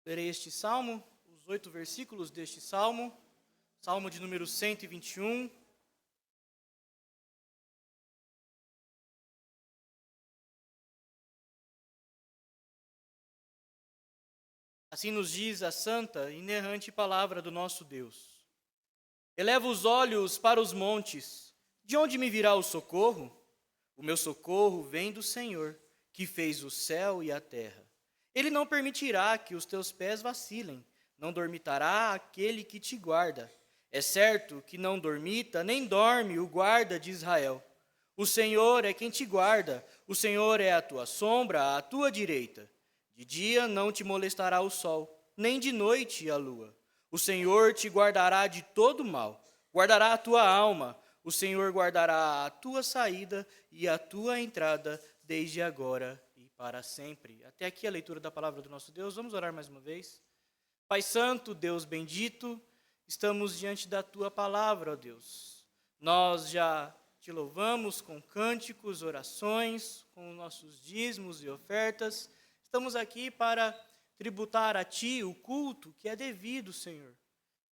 Lerei este salmo, os 8 versículos deste salmo, salmo de número 121. Assim nos diz a santa e inerrante palavra do nosso Deus. Eleva os olhos para os montes, de onde me virá o socorro? O meu socorro vem do Senhor, que fez o céu e a terra. Ele não permitirá que os teus pés vacilem, não dormitará aquele que te guarda. É certo que não dormita, nem dorme o guarda de Israel. O Senhor é quem te guarda, o Senhor é a tua sombra à tua direita. De dia não te molestará o sol, nem de noite a lua. O Senhor te guardará de todo mal, guardará a tua alma. O Senhor guardará a tua saída e a tua entrada, desde agora e para sempre. Até aqui a leitura da palavra do nosso Deus. Vamos orar mais uma vez. Pai Santo, Deus bendito, estamos diante da tua palavra, ó Deus. Nós já te louvamos com cânticos, orações, com nossos dízimos e ofertas. Estamos aqui para tributar a ti o culto que é devido, Senhor.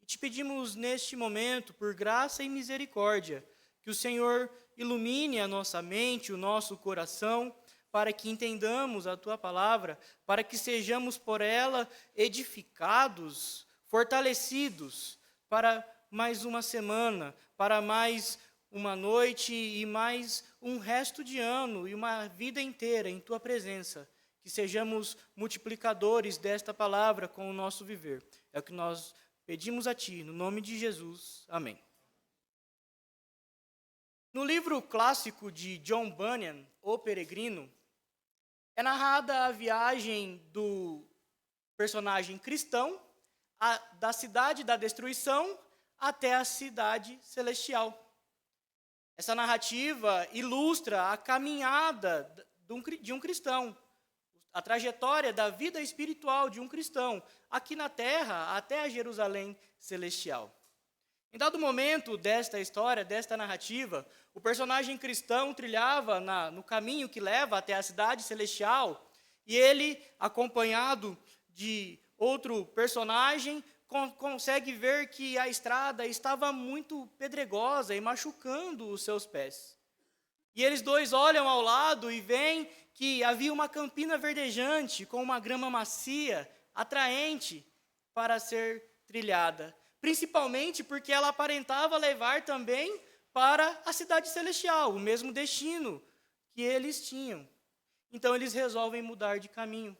E te pedimos neste momento, por graça e misericórdia, que o Senhor ilumine a nossa mente, o nosso coração, para que entendamos a tua palavra, para que sejamos por ela edificados, fortalecidos, para mais uma semana, para mais uma noite e mais um resto de ano e uma vida inteira em tua presença. Que sejamos multiplicadores desta palavra com o nosso viver. É o que nós pedimos a ti, no nome de Jesus. Amém. No livro clássico de John Bunyan, O Peregrino, é narrada a viagem do personagem cristão da cidade da destruição até a cidade celestial. Essa narrativa ilustra a caminhada de um cristão, a trajetória da vida espiritual de um cristão, aqui na terra até a Jerusalém celestial. Em dado momento desta história, desta narrativa, o personagem cristão trilhava no caminho que leva até a cidade celestial, e ele, acompanhado de outro personagem, consegue ver que a estrada estava muito pedregosa e machucando os seus pés. E eles dois olham ao lado e veem que havia uma campina verdejante com uma grama macia, atraente para ser trilhada. Principalmente porque ela aparentava levar também para a cidade celestial, o mesmo destino que eles tinham. Então eles resolvem mudar de caminho.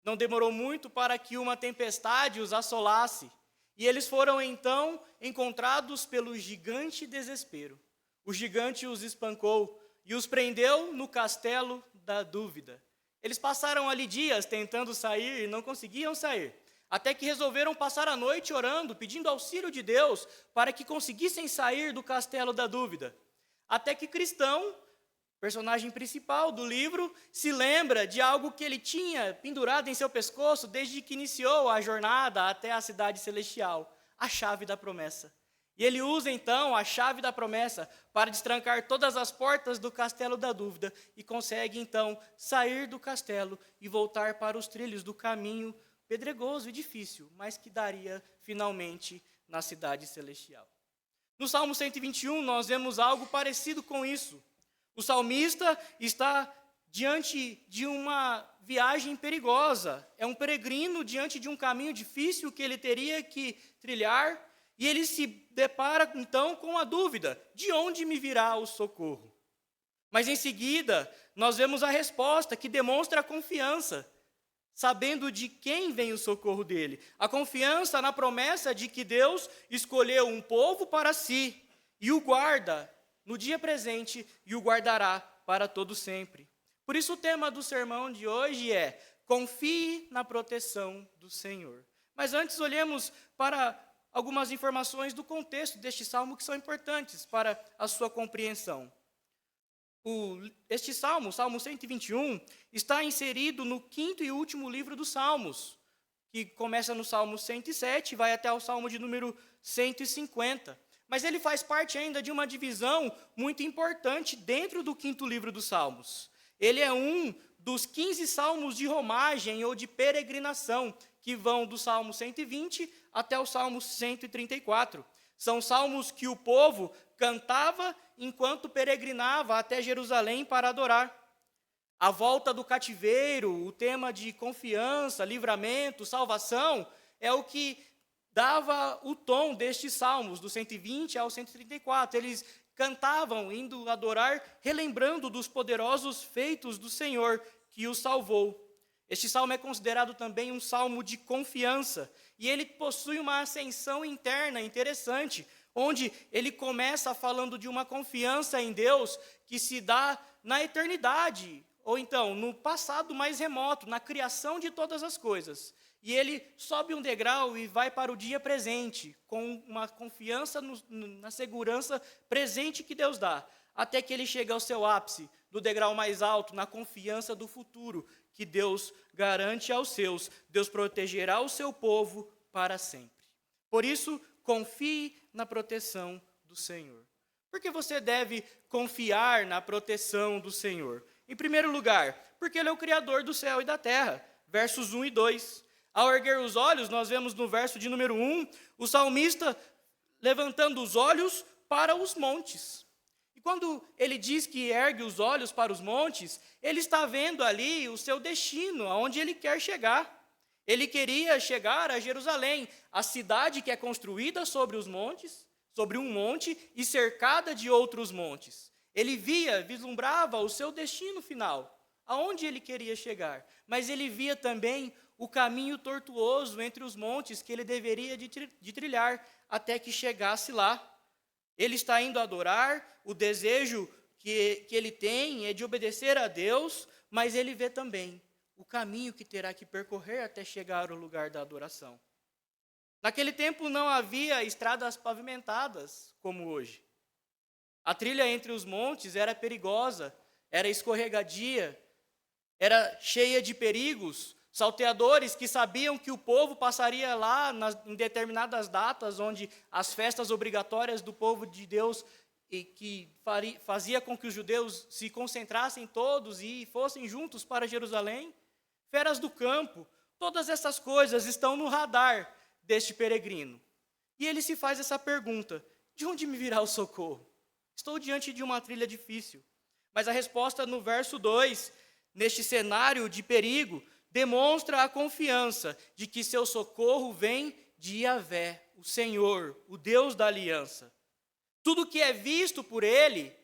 Não demorou muito para que uma tempestade os assolasse. E eles foram então encontrados pelo gigante desespero. O gigante os espancou e os prendeu no castelo da dúvida. Eles passaram ali dias tentando sair e não conseguiam sair. Até que resolveram passar a noite orando, pedindo auxílio de Deus para que conseguissem sair do castelo da dúvida. Até que Cristão, personagem principal do livro, se lembra de algo que ele tinha pendurado em seu pescoço desde que iniciou a jornada até a cidade celestial, a chave da promessa. E ele usa então a chave da promessa para destrancar todas as portas do castelo da dúvida e consegue então sair do castelo e voltar para os trilhos do caminho pedregoso e difícil, mas que daria finalmente na cidade celestial. No Salmo 121 nós vemos algo parecido com isso. O salmista está diante de uma viagem perigosa, é um peregrino diante de um caminho difícil que ele teria que trilhar, e ele se depara então com a dúvida: de onde me virá o socorro? Mas em seguida, nós vemos a resposta que demonstra a confiança, sabendo de quem vem o socorro dele. A confiança na promessa de que Deus escolheu um povo para si e o guarda no dia presente e o guardará para todo sempre. Por isso o tema do sermão de hoje é: confie na proteção do Senhor. Mas antes olhemos para algumas informações do contexto deste salmo que são importantes para a sua compreensão. Este salmo, Salmo 121, está inserido no 5º e último livro dos Salmos, que começa no Salmo 107 e vai até o Salmo de número 150. Mas ele faz parte ainda de uma divisão muito importante dentro do 5º livro dos Salmos. Ele é um dos 15 salmos de romagem ou de peregrinação, que vão do Salmo 120 até o Salmo 134. São salmos que o povo cantava enquanto peregrinava até Jerusalém para adorar. A volta do cativeiro, o tema de confiança, livramento, salvação, é o que dava o tom destes salmos, do 120 ao 134. Eles cantavam, indo adorar, relembrando dos poderosos feitos do Senhor que os salvou. Este salmo é considerado também um salmo de confiança, e ele possui uma ascensão interna interessante, onde ele começa falando de uma confiança em Deus que se dá na eternidade, ou então no passado mais remoto, na criação de todas as coisas. E ele sobe um degrau e vai para o dia presente, com uma confiança na segurança presente que Deus dá, até que ele chega ao seu ápice, do degrau mais alto, na confiança do futuro, que Deus garante aos seus. Deus protegerá o seu povo para sempre. Por isso, confie na proteção do Senhor. Por que você deve confiar na proteção do Senhor? Em primeiro lugar, porque Ele é o Criador do céu e da terra. Versos 1 e 2. Ao erguer os olhos, nós vemos no verso de número 1, o salmista levantando os olhos para os montes. E quando ele diz que ergue os olhos para os montes, ele está vendo ali o seu destino, aonde ele quer chegar. Ele queria chegar a Jerusalém, a cidade que é construída sobre os montes, sobre um monte e cercada de outros montes. Ele vislumbrava o seu destino final, aonde ele queria chegar. Mas ele via também o caminho tortuoso entre os montes que ele deveria de trilhar até que chegasse lá. Ele está indo adorar, o desejo que ele tem é de obedecer a Deus, mas ele vê também o caminho que terá que percorrer até chegar ao lugar da adoração. Naquele tempo não havia estradas pavimentadas como hoje. A trilha entre os montes era perigosa, era escorregadia, era cheia de perigos. Salteadores que sabiam que o povo passaria lá em determinadas datas, onde as festas obrigatórias do povo de Deus, e que fazia com que os judeus se concentrassem todos e fossem juntos para Jerusalém. Feras do campo, todas essas coisas estão no radar deste peregrino. E ele se faz essa pergunta: de onde me virá o socorro? Estou diante de uma trilha difícil. Mas a resposta no verso 2, neste cenário de perigo, demonstra a confiança de que seu socorro vem de Yahvé, o Senhor, o Deus da aliança. Tudo que é visto por ele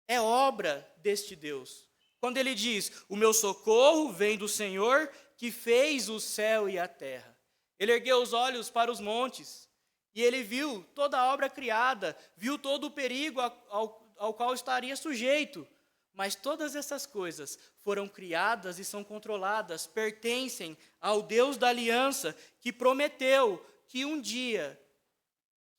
é obra deste Deus. Quando ele diz, o meu socorro vem do Senhor que fez o céu e a terra. Ele ergueu os olhos para os montes e ele viu toda a obra criada, viu todo o perigo ao qual estaria sujeito. Mas todas essas coisas foram criadas e são controladas, pertencem ao Deus da aliança, que prometeu que um dia,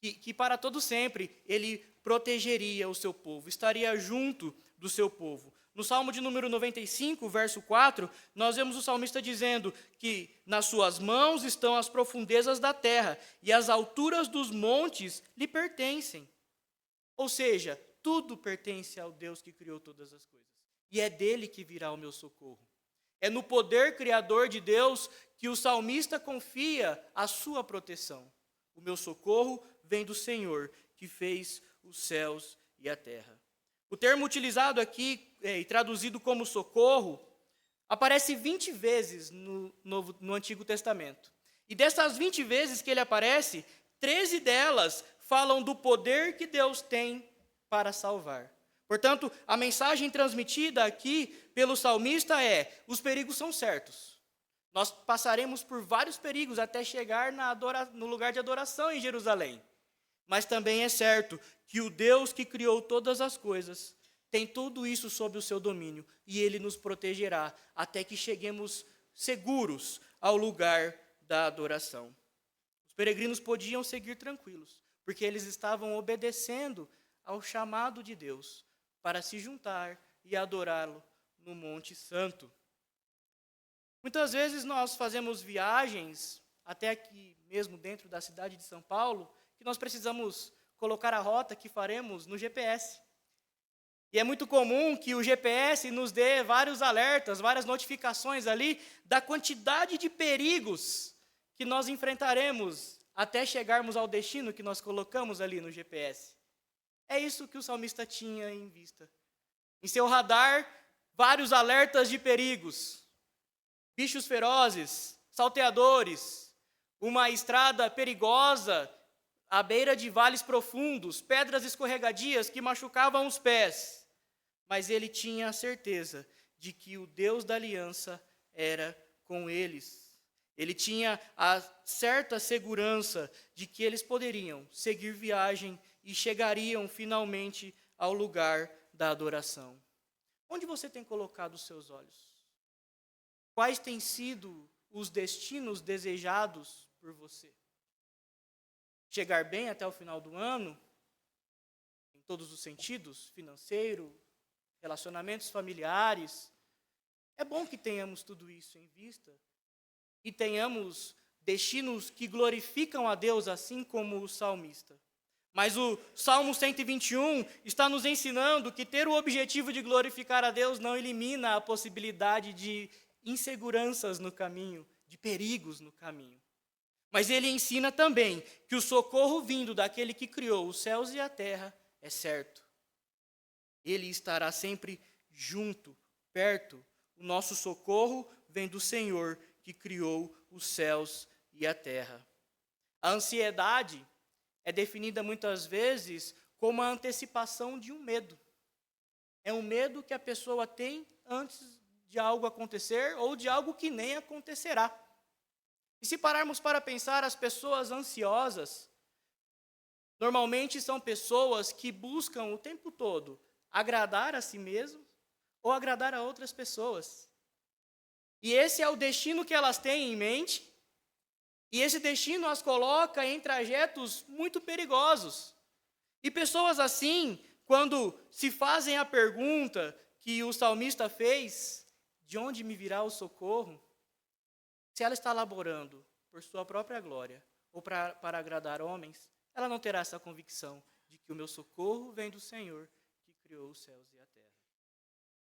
que para todo sempre, ele protegeria o seu povo, estaria junto do seu povo. No Salmo de número 95, verso 4, nós vemos o salmista dizendo que nas suas mãos estão as profundezas da terra e as alturas dos montes lhe pertencem. Ou seja, tudo pertence ao Deus que criou todas as coisas. E é dele que virá o meu socorro. É no poder criador de Deus que o salmista confia a sua proteção. O meu socorro vem do Senhor, que fez os céus e a terra. O termo utilizado aqui e traduzido como socorro aparece 20 vezes no Antigo Testamento. E dessas 20 vezes que ele aparece, 13 delas falam do poder que Deus tem para salvar. Portanto, a mensagem transmitida aqui pelo salmista é: os perigos são certos. Nós passaremos por vários perigos até chegar no lugar de adoração em Jerusalém. Mas também é certo que o Deus que criou todas as coisas tem tudo isso sob o seu domínio e ele nos protegerá até que cheguemos seguros ao lugar da adoração. Os peregrinos podiam seguir tranquilos, porque eles estavam obedecendo ao chamado de Deus para se juntar e adorá-lo no Monte Santo. Muitas vezes nós fazemos viagens, até aqui mesmo dentro da cidade de São Paulo, que nós precisamos colocar a rota que faremos no GPS. E é muito comum que o GPS nos dê vários alertas, várias notificações ali da quantidade de perigos que nós enfrentaremos até chegarmos ao destino que nós colocamos ali no GPS. É isso que o salmista tinha em vista. Em seu radar, vários alertas de perigos. Bichos ferozes, salteadores, uma estrada perigosa à beira de vales profundos, pedras escorregadias que machucavam os pés. Mas ele tinha a certeza de que o Deus da aliança era com eles. Ele tinha a certa segurança de que eles poderiam seguir viagem e chegariam finalmente ao lugar da adoração. Onde você tem colocado os seus olhos? Quais têm sido os destinos desejados por você? Chegar bem até o final do ano, em todos os sentidos, financeiro, relacionamentos familiares. É bom que tenhamos tudo isso em vista e tenhamos destinos que glorificam a Deus, assim como o salmista. Mas o Salmo 121 está nos ensinando que ter o objetivo de glorificar a Deus não elimina a possibilidade de inseguranças no caminho, de perigos no caminho. Mas ele ensina também que o socorro vindo daquele que criou os céus e a terra é certo. Ele estará sempre junto, perto. O nosso socorro vem do Senhor que criou os céus e a terra. A ansiedade é definida muitas vezes como a antecipação de um medo. É um medo que a pessoa tem antes de algo acontecer ou de algo que nem acontecerá. E se pararmos para pensar, as pessoas ansiosas normalmente são pessoas que buscam o tempo todo agradar a si mesmo ou agradar a outras pessoas. E esse é o destino que elas têm em mente, e esse destino as coloca em trajetos muito perigosos. E pessoas assim, quando se fazem a pergunta que o salmista fez, de onde me virá o socorro? Se ela está laborando por sua própria glória ou para agradar homens, ela não terá essa convicção de que o meu socorro vem do Senhor, que criou os céus e a terra.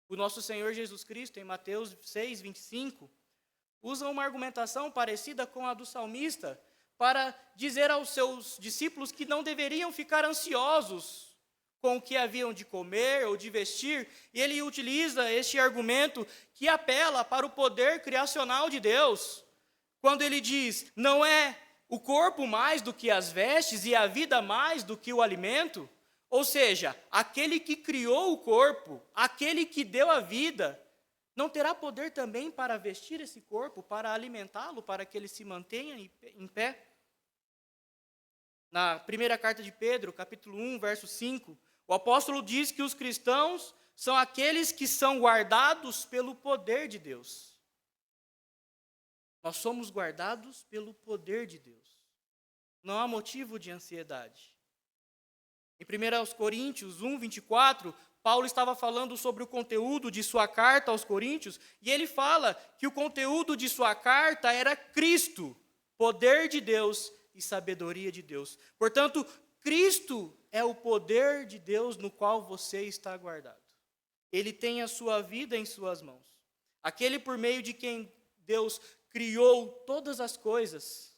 O nosso Senhor Jesus Cristo, em Mateus 6, 25, usa uma argumentação parecida com a do salmista para dizer aos seus discípulos que não deveriam ficar ansiosos com o que haviam de comer ou de vestir. E ele utiliza este argumento que apela para o poder criacional de Deus, quando ele diz, não é o corpo mais do que as vestes e a vida mais do que o alimento? Ou seja, aquele que criou o corpo, aquele que deu a vida, não terá poder também para vestir esse corpo, para alimentá-lo, para que ele se mantenha em pé? Na primeira carta de Pedro, capítulo 1, verso 5, o apóstolo diz que os cristãos são aqueles que são guardados pelo poder de Deus. Nós somos guardados pelo poder de Deus. Não há motivo de ansiedade. Em 1 Coríntios 1, 24, Paulo estava falando sobre o conteúdo de sua carta aos Coríntios, e ele fala que o conteúdo de sua carta era Cristo, poder de Deus e sabedoria de Deus. Portanto, Cristo é o poder de Deus no qual você está guardado. Ele tem a sua vida em suas mãos. Aquele por meio de quem Deus criou todas as coisas,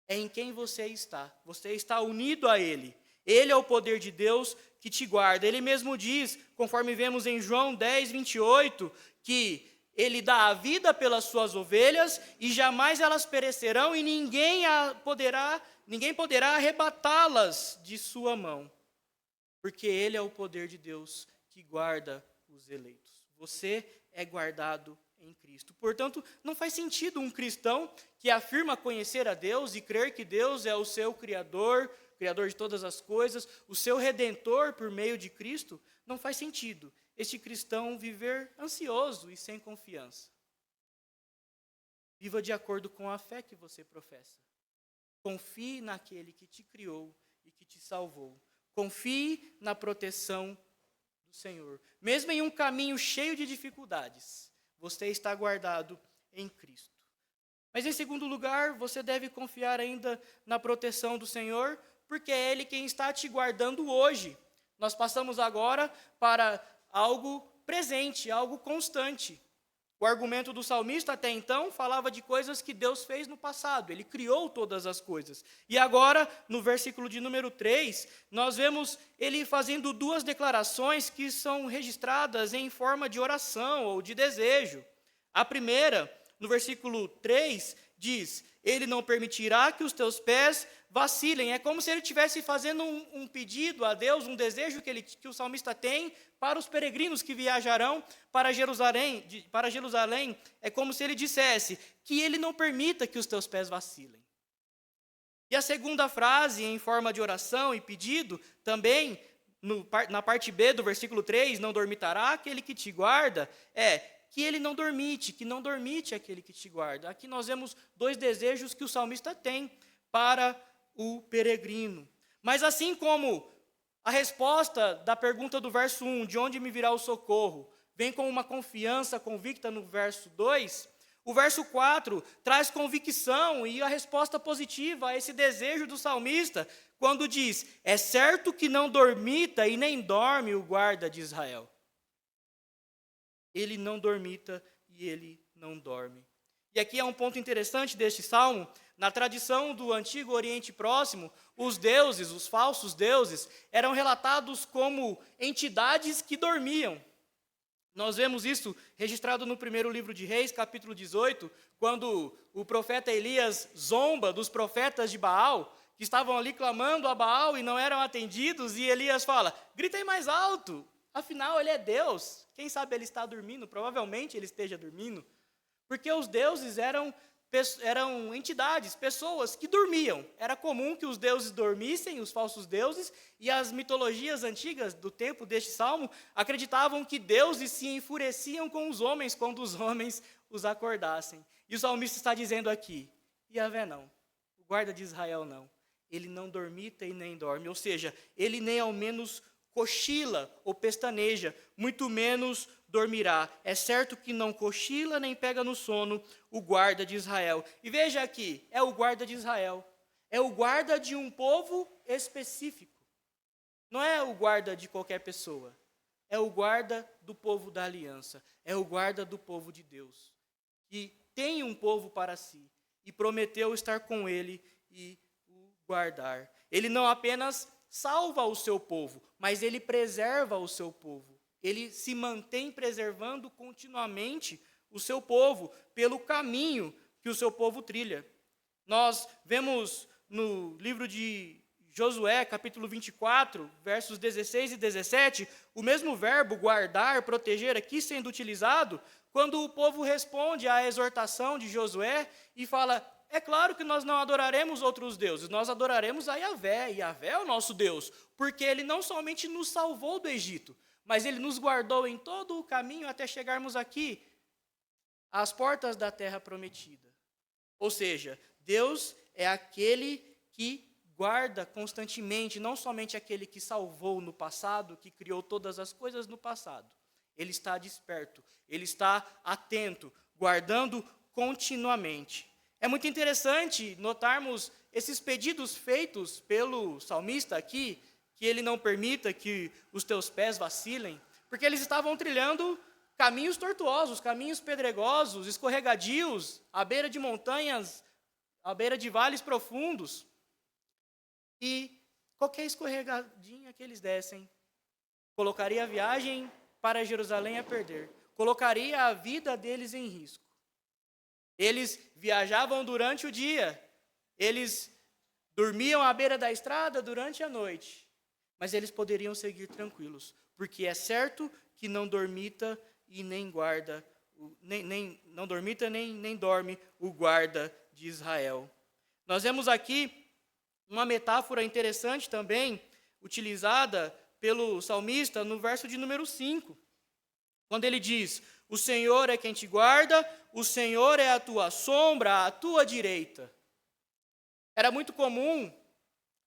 é em quem você está. Você está unido a Ele. Ele é o poder de Deus que te guarda. Ele mesmo diz, conforme vemos em João 10, 28, que Ele dá a vida pelas suas ovelhas e jamais elas perecerão e ninguém poderá arrebatá-las de sua mão. Porque Ele é o poder de Deus que guarda os eleitos. Você é guardado em Cristo. Portanto, não faz sentido um cristão que afirma conhecer a Deus e crer que Deus é o seu Criador de todas as coisas, o seu Redentor por meio de Cristo, não faz sentido este cristão viver ansioso e sem confiança. Viva de acordo com a fé que você professa. Confie naquele que te criou e que te salvou. Confie na proteção do Senhor. Mesmo em um caminho cheio de dificuldades, você está guardado em Cristo. Mas em segundo lugar, você deve confiar ainda na proteção do Senhor, porque é Ele quem está te guardando hoje. Nós passamos agora para algo presente, algo constante. O argumento do salmista até então falava de coisas que Deus fez no passado. Ele criou todas as coisas. E agora, no versículo de número 3, nós vemos ele fazendo duas declarações que são registradas em forma de oração ou de desejo. A primeira, no versículo 3, diz: ele não permitirá que os teus pés vacilem. É como se ele estivesse fazendo um pedido a Deus, um desejo que o salmista tem para os peregrinos que viajarão para Jerusalém. É como se ele dissesse que ele não permita que os teus pés vacilem. E a segunda frase, em forma de oração e pedido, também na parte B do versículo 3, não dormitará aquele que te guarda, que ele não dormite, que não dormite aquele que te guarda. Aqui nós vemos dois desejos que o salmista tem para o peregrino. Mas assim como a resposta da pergunta do verso 1, de onde me virá o socorro, vem com uma confiança convicta no verso 2, o verso 4 traz convicção e a resposta positiva a esse desejo do salmista, quando diz: é certo que não dormita e nem dorme o guarda de Israel. Ele não dormita e ele não dorme. E aqui é um ponto interessante deste salmo. Na tradição do antigo Oriente Próximo, os deuses, os falsos deuses, eram relatados como entidades que dormiam. Nós vemos isso registrado no primeiro livro de Reis, capítulo 18, quando o profeta Elias zomba dos profetas de Baal, que estavam ali clamando a Baal e não eram atendidos, e Elias fala: gritem mais alto, afinal ele é Deus. Quem sabe ele está dormindo, provavelmente ele esteja dormindo, porque os deuses eram entidades, pessoas que dormiam. Era comum que os deuses dormissem, os falsos deuses, e as mitologias antigas do tempo deste salmo acreditavam que deuses se enfureciam com os homens quando os homens os acordassem. E o salmista está dizendo aqui: Yahvé não, o guarda de Israel não, ele não dormita e nem dorme, ou seja, ele nem ao menos cochila ou pestaneja, muito menos dormirá. É certo que não cochila nem pega no sono o guarda de Israel. E veja aqui, é o guarda de Israel. É o guarda de um povo específico. Não é o guarda de qualquer pessoa. É o guarda do povo da aliança. É o guarda do povo de Deus, que tem um povo para si e prometeu estar com ele e o guardar. Ele não apenas salva o seu povo, mas ele preserva o seu povo. Ele se mantém preservando continuamente o seu povo pelo caminho que o seu povo trilha. Nós vemos no livro de Josué, capítulo 24, versos 16 e 17, o mesmo verbo guardar, proteger aqui sendo utilizado, quando o povo responde à exortação de Josué e fala: é claro que nós não adoraremos outros deuses, nós adoraremos a Yahvé, e Yahvé é o nosso Deus, porque ele não somente nos salvou do Egito, mas ele nos guardou em todo o caminho até chegarmos aqui, às portas da terra prometida. Ou seja, Deus é aquele que guarda constantemente, não somente aquele que salvou no passado, que criou todas as coisas no passado. Ele está desperto, ele está atento, guardando continuamente. É muito interessante notarmos esses pedidos feitos pelo salmista aqui, que ele não permita que os teus pés vacilem, porque eles estavam trilhando caminhos tortuosos, caminhos pedregosos, escorregadios, à beira de montanhas, à beira de vales profundos. E qualquer escorregadinha que eles dessem, colocaria a viagem para Jerusalém a perder, colocaria a vida deles em risco. Eles viajavam durante o dia, eles dormiam à beira da estrada durante a noite, mas eles poderiam seguir tranquilos, porque é certo que não dormita e nem guarda, não dormita nem dorme o guarda de Israel. Nós vemos aqui uma metáfora interessante também, utilizada pelo salmista no verso de número 5, quando ele diz: o Senhor é quem te guarda, o Senhor é a tua sombra, à tua direita. Era muito comum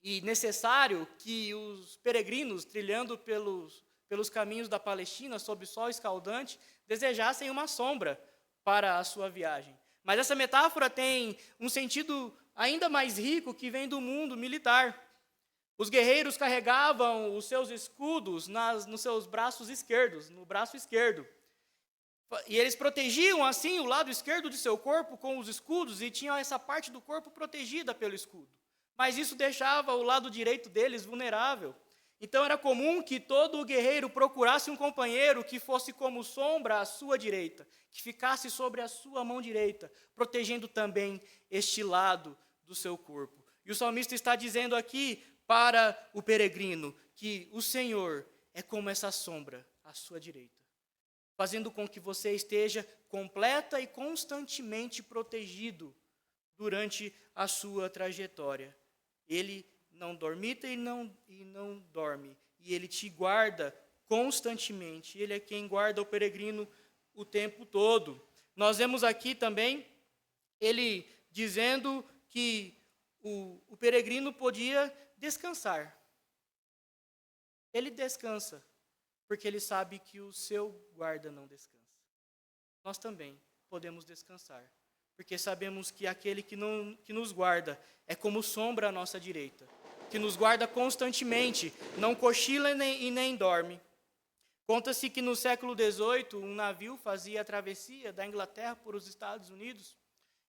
e necessário que os peregrinos, trilhando pelos caminhos da Palestina, sob o sol escaldante, desejassem uma sombra para a sua viagem. Mas essa metáfora tem um sentido ainda mais rico que vem do mundo militar. Os guerreiros carregavam os seus escudos nos seus braços esquerdos, no braço esquerdo. E eles protegiam assim o lado esquerdo de seu corpo com os escudos e tinham essa parte do corpo protegida pelo escudo. Mas isso deixava o lado direito deles vulnerável. Então era comum que todo guerreiro procurasse um companheiro que fosse como sombra à sua direita, que ficasse sobre a sua mão direita, protegendo também este lado do seu corpo. E o salmista está dizendo aqui para o peregrino que o Senhor é como essa sombra à sua direita, fazendo com que você esteja completa e constantemente protegido durante a sua trajetória. Ele não dormita e não dorme, e ele te guarda constantemente. Ele é quem guarda o peregrino o tempo todo. Nós vemos aqui também ele dizendo que o peregrino podia descansar. Ele descansa, porque ele sabe que o seu guarda não descansa. Nós também podemos descansar, porque sabemos que aquele que nos guarda é como sombra à nossa direita, que nos guarda constantemente, não cochila e nem dorme. Conta-se que no século XVIII, um navio fazia a travessia da Inglaterra para os Estados Unidos,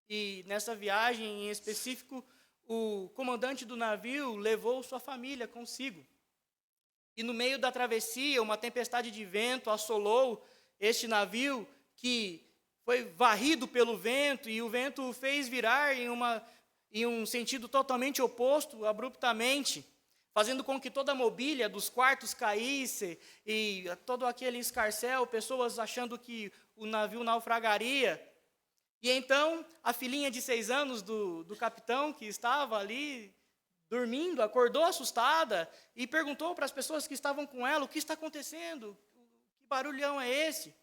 e nessa viagem em específico, o comandante do navio levou sua família consigo. E no meio da travessia, uma tempestade de vento assolou este navio, que foi varrido pelo vento, e o vento o fez virar em um sentido totalmente oposto, abruptamente, fazendo com que toda a mobília dos quartos caísse, e todo aquele escarcéu, pessoas achando que o navio naufragaria. E então, a filhinha de 6 anos do capitão, que estava ali dormindo, acordou assustada e perguntou para as pessoas que estavam com ela: o que está acontecendo? Que barulhão é esse?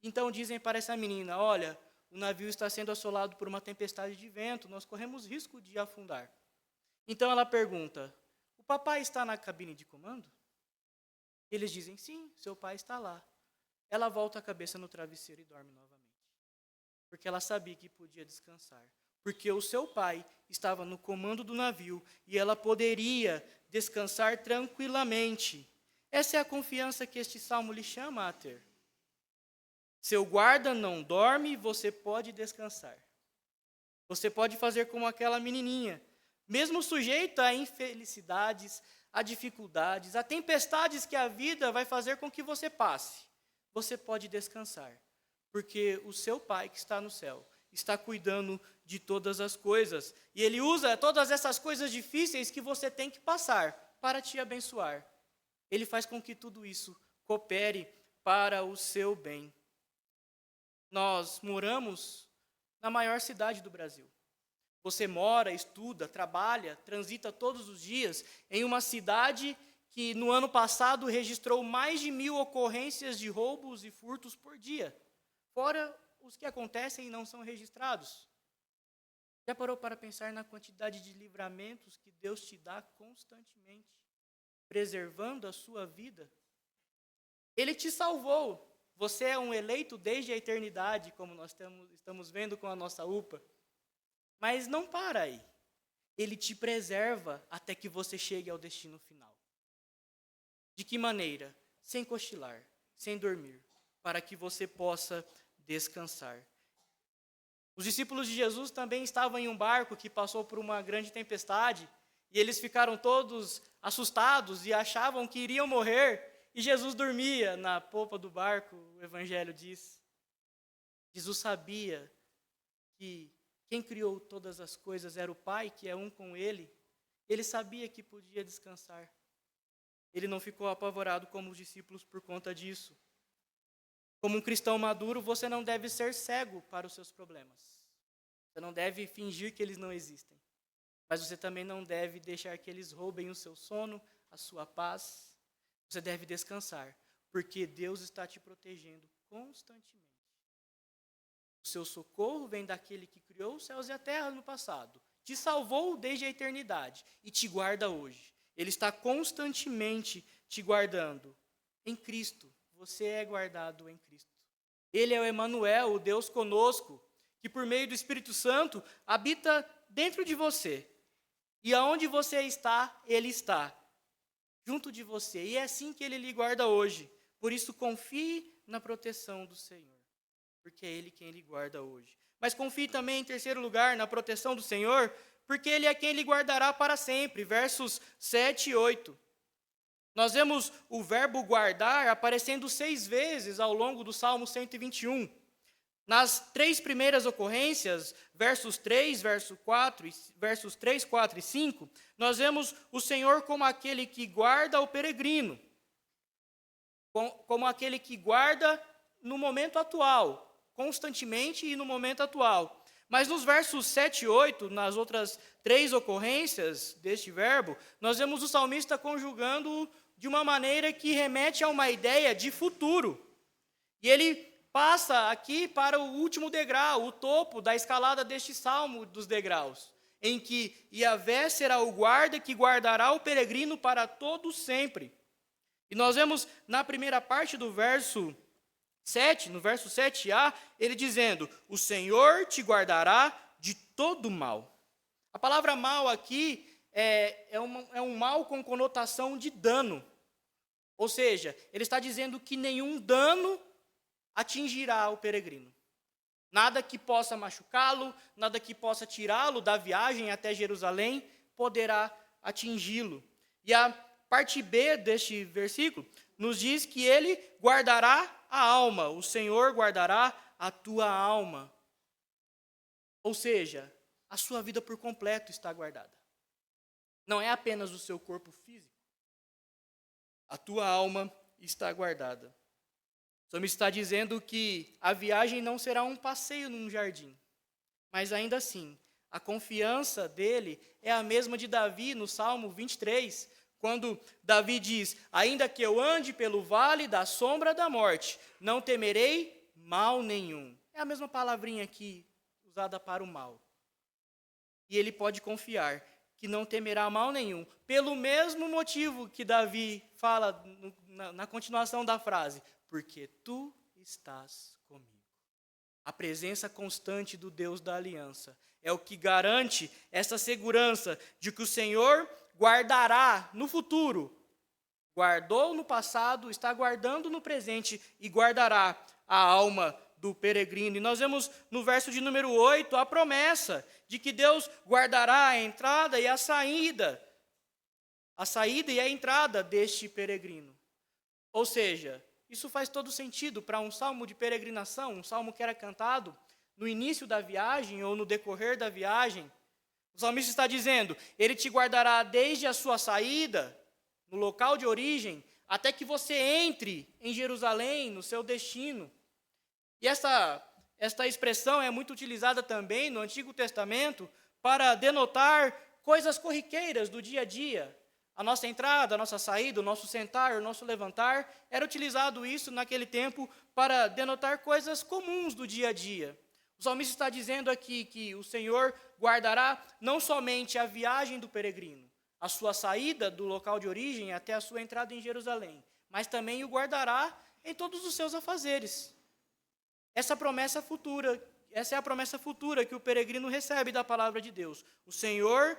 Então dizem para essa menina: olha, o navio está sendo assolado por uma tempestade de vento, nós corremos risco de afundar. Então ela pergunta: o papai está na cabine de comando? Eles dizem: sim, seu pai está lá. Ela volta a cabeça no travesseiro e dorme novamente, porque ela sabia que podia descansar, porque o seu pai estava no comando do navio e ela poderia descansar tranquilamente. Essa é a confiança que este salmo lhe chama a ter. Seu guarda não dorme, você pode descansar. Você pode fazer como aquela menininha, mesmo sujeita a infelicidades, a dificuldades, a tempestades que a vida vai fazer com que você passe. Você pode descansar, porque o seu pai que está no céu está cuidando de todas as coisas. E ele usa todas essas coisas difíceis que você tem que passar para te abençoar. Ele faz com que tudo isso coopere para o seu bem. Nós moramos na maior cidade do Brasil. Você mora, estuda, trabalha, transita todos os dias em uma cidade que no ano passado registrou mais de 1.000 ocorrências de roubos e furtos por dia, fora os que acontecem e não são registrados. Já parou para pensar na quantidade de livramentos que Deus te dá constantemente, preservando a sua vida? Ele te salvou. Você é um eleito desde a eternidade, como nós estamos vendo com a nossa UPA. Mas não para aí. Ele te preserva até que você chegue ao destino final. De que maneira? Sem cochilar, sem dormir, para que você possa descansar. Os discípulos de Jesus também estavam em um barco que passou por uma grande tempestade, e eles ficaram todos assustados e achavam que iriam morrer, e Jesus dormia na popa do barco, o Evangelho diz. Jesus sabia que quem criou todas as coisas era o Pai, que é um com Ele. Ele sabia que podia descansar. Ele não ficou apavorado como os discípulos por conta disso. Como um cristão maduro, você não deve ser cego para os seus problemas. Você não deve fingir que eles não existem. Mas você também não deve deixar que eles roubem o seu sono, a sua paz. Você deve descansar, porque Deus está te protegendo constantemente. O seu socorro vem daquele que criou os céus e a terra no passado, te salvou desde a eternidade e te guarda hoje. Ele está constantemente te guardando. Em Cristo, você é guardado em Cristo. Ele é o Emanuel, o Deus conosco, que por meio do Espírito Santo habita dentro de você. E aonde você está, ele está, junto de você. E é assim que ele lhe guarda hoje. Por isso, confie na proteção do Senhor, porque é ele quem lhe guarda hoje. Mas confie também, em terceiro lugar, na proteção do Senhor, porque ele é quem lhe guardará para sempre. Versos 7 e 8. Nós vemos o verbo guardar aparecendo 6 vezes ao longo do Salmo 121. Nas 3 primeiras ocorrências, versos 3, versos 3, 4 e 5, nós vemos o Senhor como aquele que guarda o peregrino, como aquele que guarda no momento atual, constantemente e no momento atual. Mas nos versos 7 e 8, nas outras 3 ocorrências deste verbo, nós vemos o salmista conjugando de uma maneira que remete a uma ideia de futuro. E ele passa aqui para o último degrau, o topo da escalada deste salmo dos degraus, em que Yahvé será o guarda que guardará o peregrino para todo sempre. E nós vemos na primeira parte do verso 7, no verso 7a, ele dizendo: o Senhor te guardará de todo mal. A palavra mal aqui é um mal com conotação de dano. Ou seja, ele está dizendo que nenhum dano atingirá o peregrino. Nada que possa machucá-lo, nada que possa tirá-lo da viagem até Jerusalém poderá atingi-lo. E a parte B deste versículo nos diz que ele guardará a alma, o Senhor guardará a tua alma. Ou seja, a sua vida por completo está guardada. Não é apenas o seu corpo físico. A tua alma está guardada. O salmista está dizendo que a viagem não será um passeio num jardim. Mas ainda assim, a confiança dele é a mesma de Davi no Salmo 23, quando Davi diz: ainda que eu ande pelo vale da sombra da morte, não temerei mal nenhum. É a mesma palavrinha aqui usada para o mal. E ele pode confiar que não temerá mal nenhum, pelo mesmo motivo que Davi fala na continuação da frase: porque tu estás comigo. A presença constante do Deus da aliança é o que garante essa segurança de que o Senhor guardará no futuro. Guardou no passado, está guardando no presente e guardará a alma do peregrino. E nós vemos no verso de número 8 a promessa de que Deus guardará a entrada e a saída e a entrada deste peregrino. Ou seja, isso faz todo sentido para um salmo de peregrinação, um salmo que era cantado no início da viagem ou no decorrer da viagem. O salmista está dizendo: ele te guardará desde a sua saída, no local de origem, até que você entre em Jerusalém, no seu destino. E esta expressão é muito utilizada também no Antigo Testamento para denotar coisas corriqueiras do dia a dia. A nossa entrada, a nossa saída, o nosso sentar, o nosso levantar, era utilizado isso naquele tempo para denotar coisas comuns do dia a dia. O salmista está dizendo aqui que o Senhor guardará não somente a viagem do peregrino, a sua saída do local de origem até a sua entrada em Jerusalém, mas também o guardará em todos os seus afazeres. Essa é a promessa futura que o peregrino recebe da palavra de Deus. O Senhor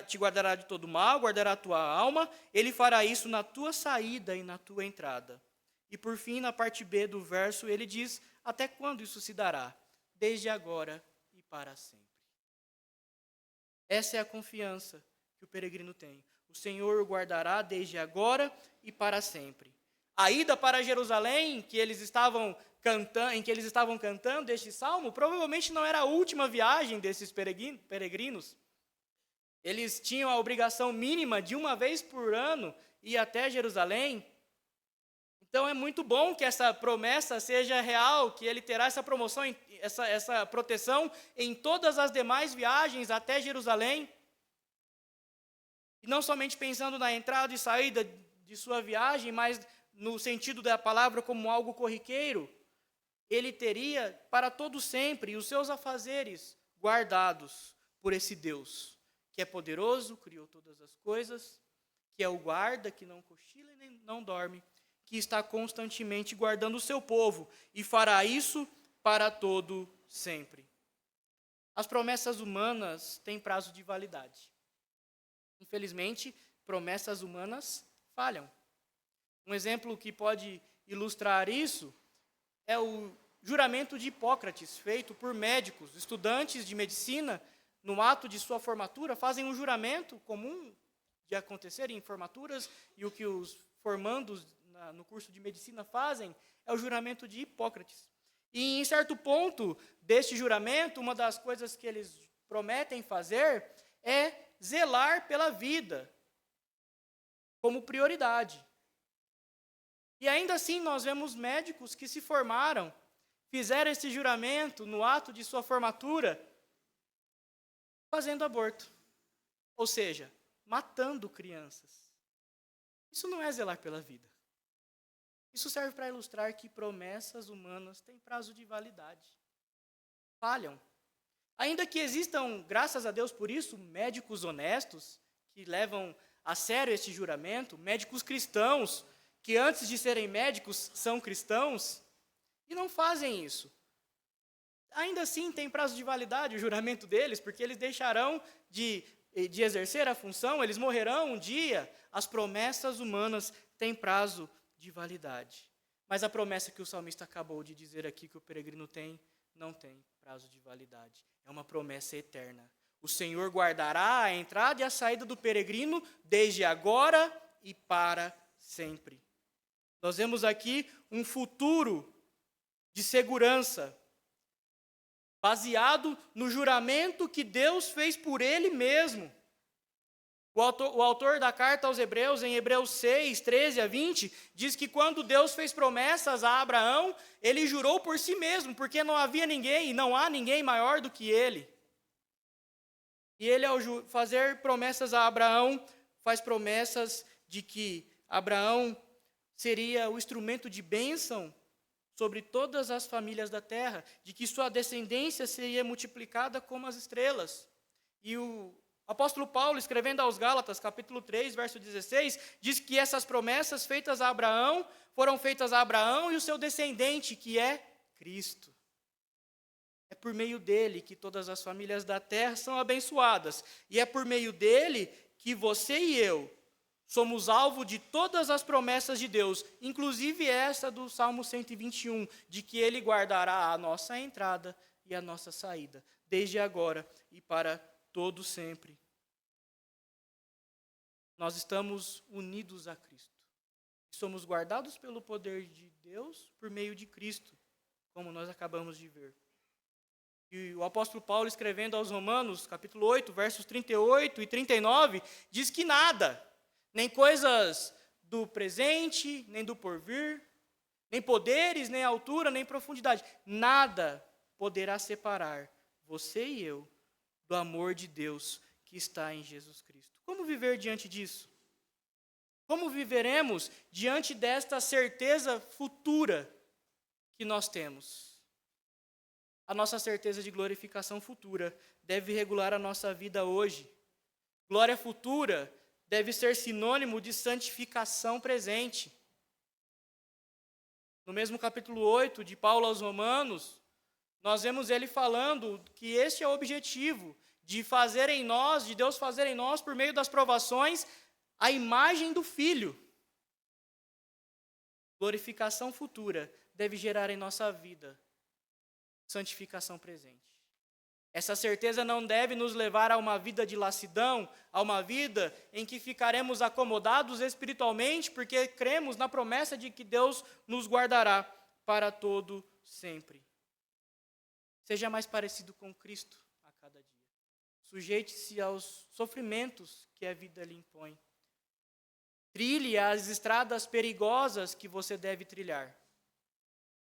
te guardará de todo mal, guardará a tua alma, ele fará isso na tua saída e na tua entrada. E por fim, na parte B do verso, ele diz: até quando isso se dará? Desde agora e para sempre. Essa é a confiança que o peregrino tem. O Senhor o guardará desde agora e para sempre. A ida para Jerusalém, em que eles estavam cantando este salmo, provavelmente não era a última viagem desses peregrinos. Eles tinham a obrigação mínima de uma vez por ano ir até Jerusalém. Então é muito bom que essa promessa seja real, que ele terá essa proteção em todas as demais viagens até Jerusalém. E não somente pensando na entrada e saída de sua viagem, mas no sentido da palavra como algo corriqueiro, ele teria para todo sempre os seus afazeres guardados por esse Deus, que é poderoso, criou todas as coisas, que é o guarda, que não cochila e nem não dorme, que está constantemente guardando o seu povo e fará isso para todo sempre. As promessas humanas têm prazo de validade. Infelizmente, promessas humanas falham. Um exemplo que pode ilustrar isso é o juramento de Hipócrates, feito por médicos, estudantes de medicina, no ato de sua formatura, fazem um juramento comum de acontecer em formaturas, e o que os formandos no curso de medicina fazem é o juramento de Hipócrates. E em certo ponto deste juramento, uma das coisas que eles prometem fazer é zelar pela vida como prioridade. E ainda assim nós vemos médicos que se formaram, fizeram esse juramento no ato de sua formatura, fazendo aborto. Ou seja, matando crianças. Isso não é zelar pela vida. Isso serve para ilustrar que promessas humanas têm prazo de validade. Falham. Ainda que existam, graças a Deus por isso, médicos honestos, que levam a sério esse juramento, médicos cristãos, que antes de serem médicos são cristãos, e não fazem isso. Ainda assim tem prazo de validade o juramento deles, porque eles deixarão de exercer a função, eles morrerão um dia. As promessas humanas têm prazo de validade. Mas a promessa que o salmista acabou de dizer aqui, que o peregrino tem, não tem prazo de validade. É uma promessa eterna. O Senhor guardará a entrada e a saída do peregrino desde agora e para sempre. Nós vemos aqui um futuro de segurança, baseado no juramento que Deus fez por Ele mesmo. O autor da carta aos Hebreus, em Hebreus 6, 13 a 20, diz que quando Deus fez promessas a Abraão, Ele jurou por si mesmo, porque não havia ninguém, e não há ninguém maior do que Ele. E Ele, ao fazer promessas a Abraão, faz promessas de que Abraão seria o instrumento de bênção sobre todas as famílias da terra, de que sua descendência seria multiplicada como as estrelas. E o apóstolo Paulo, escrevendo aos Gálatas, capítulo 3, verso 16, diz que essas promessas feitas a Abraão, foram feitas a Abraão e o seu descendente, que é Cristo. É por meio dele que todas as famílias da terra são abençoadas. E é por meio dele que você e eu somos alvo de todas as promessas de Deus, inclusive essa do Salmo 121, de que Ele guardará a nossa entrada e a nossa saída, desde agora e para todo sempre. Nós estamos unidos a Cristo. Somos guardados pelo poder de Deus por meio de Cristo, como nós acabamos de ver. E o apóstolo Paulo, escrevendo aos Romanos, capítulo 8, versos 38 e 39, diz que nada, nem coisas do presente, nem do porvir, nem poderes, nem altura, nem profundidade, nada poderá separar você e eu do amor de Deus que está em Jesus Cristo. Como viver diante disso? Como viveremos diante desta certeza futura que nós temos? A nossa certeza de glorificação futura deve regular a nossa vida hoje. Glória futura deve ser sinônimo de santificação presente. No mesmo capítulo 8 de Paulo aos Romanos, nós vemos ele falando que este é o objetivo de fazer em nós, de Deus fazer em nós, por meio das provações, a imagem do Filho. Glorificação futura deve gerar em nossa vida santificação presente. Essa certeza não deve nos levar a uma vida de lassidão, a uma vida em que ficaremos acomodados espiritualmente, porque cremos na promessa de que Deus nos guardará para todo sempre. Seja mais parecido com Cristo a cada dia. Sujeite-se aos sofrimentos que a vida lhe impõe. Trilhe as estradas perigosas que você deve trilhar,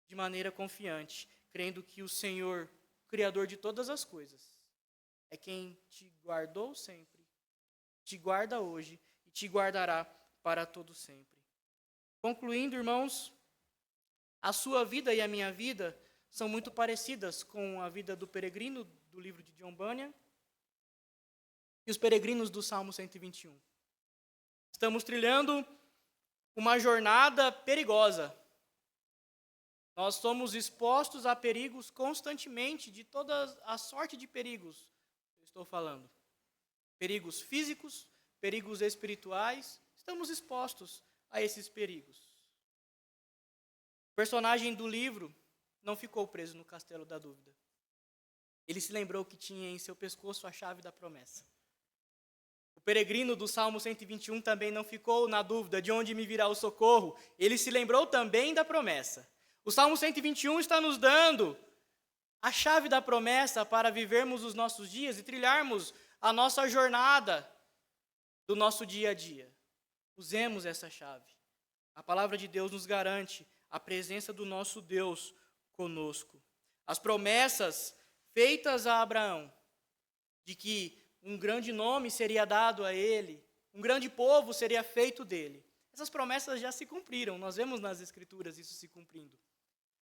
de maneira confiante, crendo que o Senhor, Criador de todas as coisas, é quem te guardou sempre, te guarda hoje e te guardará para todo sempre. Concluindo, irmãos, a sua vida e a minha vida são muito parecidas com a vida do peregrino do livro de John Bunyan e os peregrinos do Salmo 121. Estamos trilhando uma jornada perigosa. Nós somos expostos a perigos constantemente, de toda a sorte de perigos, eu estou falando. Perigos físicos, perigos espirituais, estamos expostos a esses perigos. O personagem do livro não ficou preso no castelo da dúvida. Ele se lembrou que tinha em seu pescoço a chave da promessa. O peregrino do Salmo 121 também não ficou na dúvida de onde me virá o socorro. Ele se lembrou também da promessa. O Salmo 121 está nos dando a chave da promessa para vivermos os nossos dias e trilharmos a nossa jornada do nosso dia a dia. Usemos essa chave. A palavra de Deus nos garante a presença do nosso Deus conosco. As promessas feitas a Abraão, de que um grande nome seria dado a ele, um grande povo seria feito dele. Essas promessas já se cumpriram, nós vemos nas Escrituras isso se cumprindo.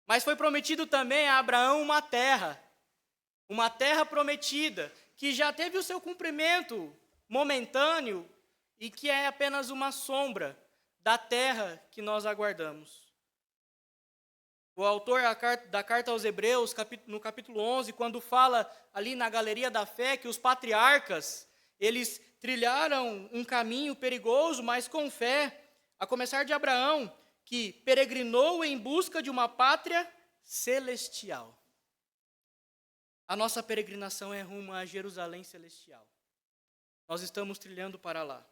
Mas foi prometido também a Abraão uma terra prometida, que já teve o seu cumprimento momentâneo e que é apenas uma sombra da terra que nós aguardamos. O autor da carta aos Hebreus, no capítulo 11, quando fala ali na galeria da fé que os patriarcas, eles trilharam um caminho perigoso, mas com fé, a começar de Abraão, que peregrinou em busca de uma pátria celestial. A nossa peregrinação é rumo a Jerusalém celestial. Nós estamos trilhando para lá.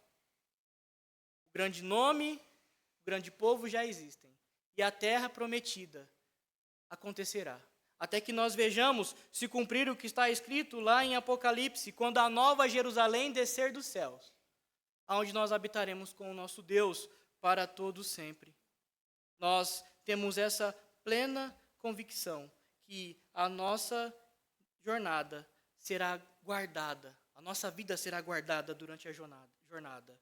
O grande nome, o grande povo já existem. E a terra prometida acontecerá. Até que nós vejamos se cumprir o que está escrito lá em Apocalipse, quando a nova Jerusalém descer dos céus, aonde nós habitaremos com o nosso Deus para todo sempre. Nós temos essa plena convicção que a nossa jornada será guardada, a nossa vida será guardada durante a jornada.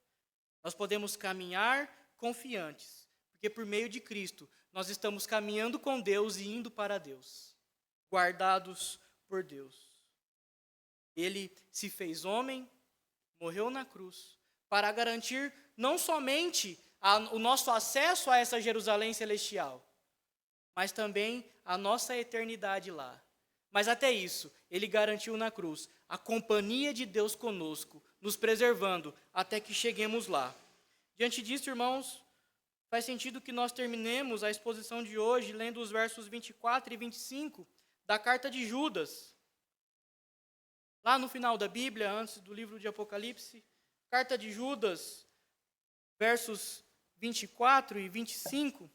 Nós podemos caminhar confiantes, porque por meio de Cristo nós estamos caminhando com Deus e indo para Deus, guardados por Deus. Ele se fez homem, morreu na cruz, para garantir não somente o nosso acesso a essa Jerusalém celestial, mas também a nossa eternidade lá. Mas até isso, ele garantiu na cruz a companhia de Deus conosco, nos preservando até que cheguemos lá. Diante disso, irmãos, faz sentido que nós terminemos a exposição de hoje lendo os versos 24 e 25 da carta de Judas. Lá no final da Bíblia, antes do livro de Apocalipse, carta de Judas, versos 24 e 25.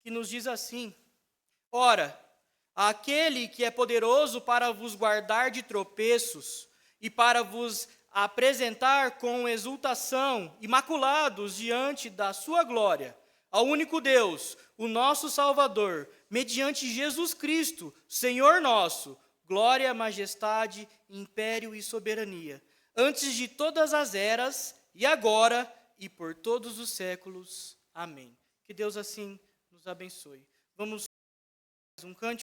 Que nos diz assim: Ora, aquele que é poderoso para vos guardar de tropeços e para vos apresentar com exultação, imaculados diante da sua glória, ao único Deus, o nosso Salvador, mediante Jesus Cristo, Senhor nosso, glória, majestade, império e soberania, antes de todas as eras, e agora, e por todos os séculos. Amém. Que Deus assim nos abençoe. Vamos um cântico.